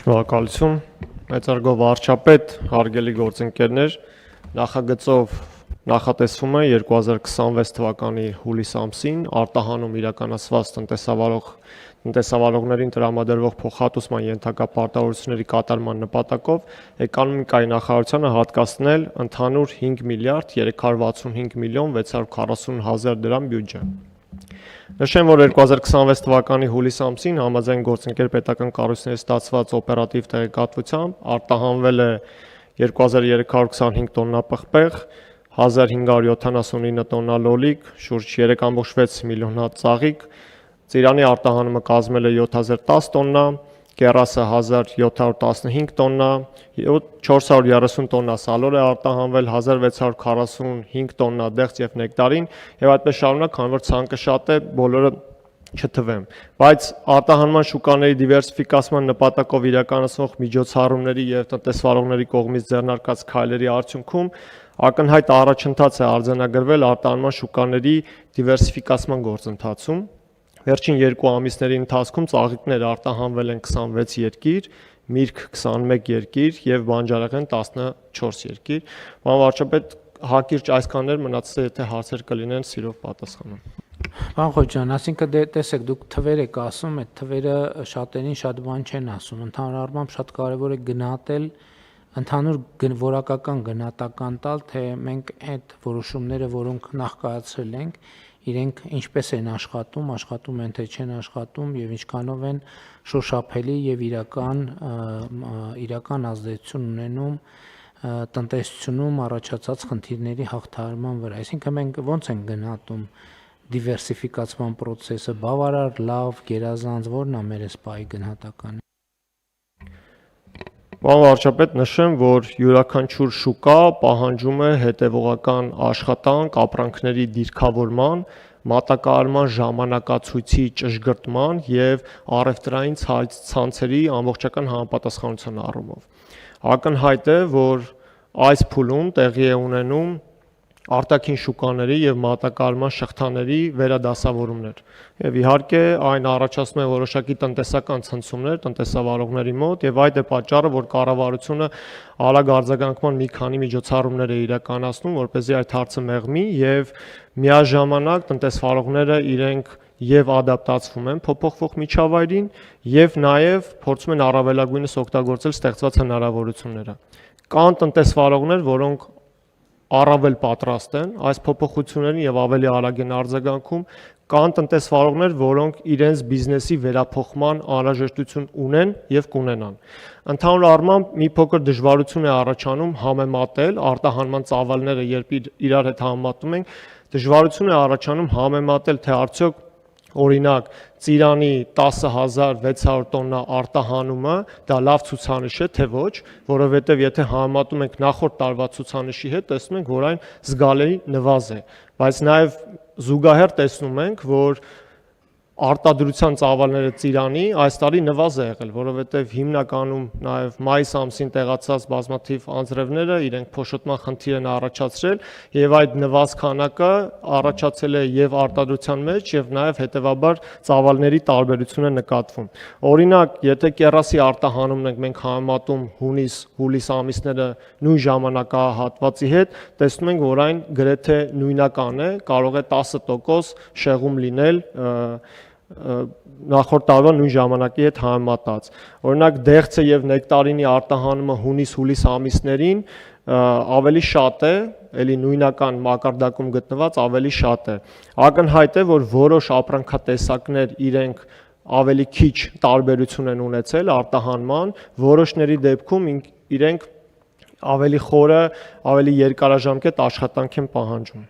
Շնորհակալություն, մեծարգո վարչապետ, հարգելի գործընկերներ, նախագծով նախատեսվում է 2026 թվականի հուլիս ամսին արտահանում իրականացված տնտեսավարողներին տրամադրվող փոխհատուցման ենթակա պարտավորությունների կատարման նպատակով էկոնոմիկայի նախարարությանը հատկացնել ընդհանուր 5 միլիարդ 365 միլիոն 640 հազար դրամ բյուջե։ Նշեմ, որ 2026 թվականի հուլիս ամսին համաձայն գործընկեր պետական կառույցների ստացված օպերատիվ տեղեկատվությամբ արտահանվել է 2325 տոննա պղպեղ, 1579 տոննա լոլիկ, շուրջ 3.6 միլիոն հատ ծաղիկ, ծիրանի արտահանումը կազմել է 7010 տոննա, կեռասը 1715 տոննա, 430 տոննա սալոր է արտահանվել, 1645 տոննա դեղց եւ նեկտարին եւ այդպես շարունակ, քանի որ ցանկը շատ է, բոլորը չթվեմ, բայց արտահանման շուկաների դիվերսիֆիկացման նպատակով իրականացվող միջոցառումների եւ տնտեսվարողների կողմից ձեռնարկած քայլերի արդյունքում ակնհայտ առաջընթաց է արձանագրվել արտահանման շուկաների դիվերսիֆիկացման գործընթացում։ Վերջին 2 ամիսների ընթացքում ծաղիկներ արտահանվել են 26 երկիր, միրգ 21 երկիր եւ բանջարեղեն 14 երկիր։ Պարոն վարչապետ, հակիրճ այսքաններ, մնացածը եթե հարցեր կլինեն, սիրով պատասխանեմ։ Պարոն Խոջյան, ասինքն տեսեք, դուք թվեր եք ասում, այդ թվերը շատերին շատ բան չեն ասում։ Ընդհանուր առմամբ շատ կարևոր է գնահատել ընդհանուր որակական գնահատական տալ, թե մենք այդ որոշումները, որոնք նախ կայացրել ենք, իրենք ինչպես են աշխատում են թե չեն աշխատում եւ ինչքանով են շոշափելի եւ իրական ազդեցություն ունենում տնտեսությունում առաջացած խնդիրների հաղթահարման վրա։ Այսինքն մենք ո՞նց ենք գնահատում դիվերսիֆիկացման process-ը, բավարար, լավ, գերազանց, որն է մեր սպայի գնահատականը։ Պարոն վարչապետ, նշեմ, որ յուրաքանչյուր շուկա պահանջում է հետևողական աշխատանք, ապրանքների դիրքավորման, մատակարարման ժամանակացույցի ճշգրտման եւ առևտրային ցանցերի ամբողջական համապատասխանության առումով։ Ակնհայտ է, որ այս փուլում տեղի է ունենում արտաքին շուկաների եւ մատակարարման շղթաների վերադասավորումներ։ Եվ իհարկե այն առաջացնում է որոշակի տնտեսական ցնցումներ տնտեսավարողների մոտ եւ այդ է պատճառը, որ կառավարությունը արագ արձագանքման մի քանի միջոցառումներ է իրականացնում, որպեսզի այդ հարցը մեղմի եւ միաժամանակ տնտեսվարողները իրենք եւ ադապտացվում են փոփոխվող միջավայրին եւ նաեւ փորձում են առավելագույնս օգտագործել ստեղծված հնարավորությունները։ Կան տնտեսվարողներ, որոնք առավել պատրաստ են այս փոփոխություններին եւ ավելի արագ են արձագանքում, կան տնտեսվարողներ, որոնք իրենց բիզնեսի վերափոխման անհրաժեշտություն ունեն եւ կունենան։ Ընդհանուր առմամբ մի փոքր դժվարություն է առաջանում համեմատել արտահանման ծավալները, երբ իրար հետ համեմատում ենք, դժվարություն է առաջանում համեմատել, թե արդյոք օրինակ ծիրանի 10600 տոննա արտահանումը դա լավ ցուցանիշ է, թե ոչ, որովհետև եթե համեմատում ենք նախորդ տարվա ցուցանիշի հետ, տեսնում ենք, որ այն զգալի նվազ է, բայց նաև զուգահեռ տեսնում ենք, որ արտադրության ծավալները ծիրանի այս տարի նվազ է եղել, որովհետև հիմնականում նաև մայիս ամսին տեղացած բազմաթիվ անձրևները իրենք փոշոտման խնդիր են առաջացրել եւ այդ նվազ քանակը առաջացել է եւ արտադրության մեջ եւ նաև հետեւաբար ծավալների տարբերություն է նկատվում։ Օրինակ, եթե կեռասի արտահանումն ենք մենք համեմատում հունիս ամիսները նույն ժամանակահատվածի հետ, տեսնում ենք, որ այն գրեթե նույնական է, կարող է 10% շեղում լինել նախորդ տարվա նույն ժամանակի հետ համեմատած։ Օրինակ դեղցը եւ նեկտարինի արտահանումը հունիս-հուլիս ամիսներին ավելի շատ է, էլի նույնական մակարդակում գտնված ավելի շատ է։ Ակնհայտ է, որ որոշ ապրանքատեսակներ իրենք ավելի քիչ տարբերություն են ունեցել արտահանման, որոշների դեպքում իրենք ավելի խորը, ավելի երկարաժամկետ աշխատանք են պահանջում։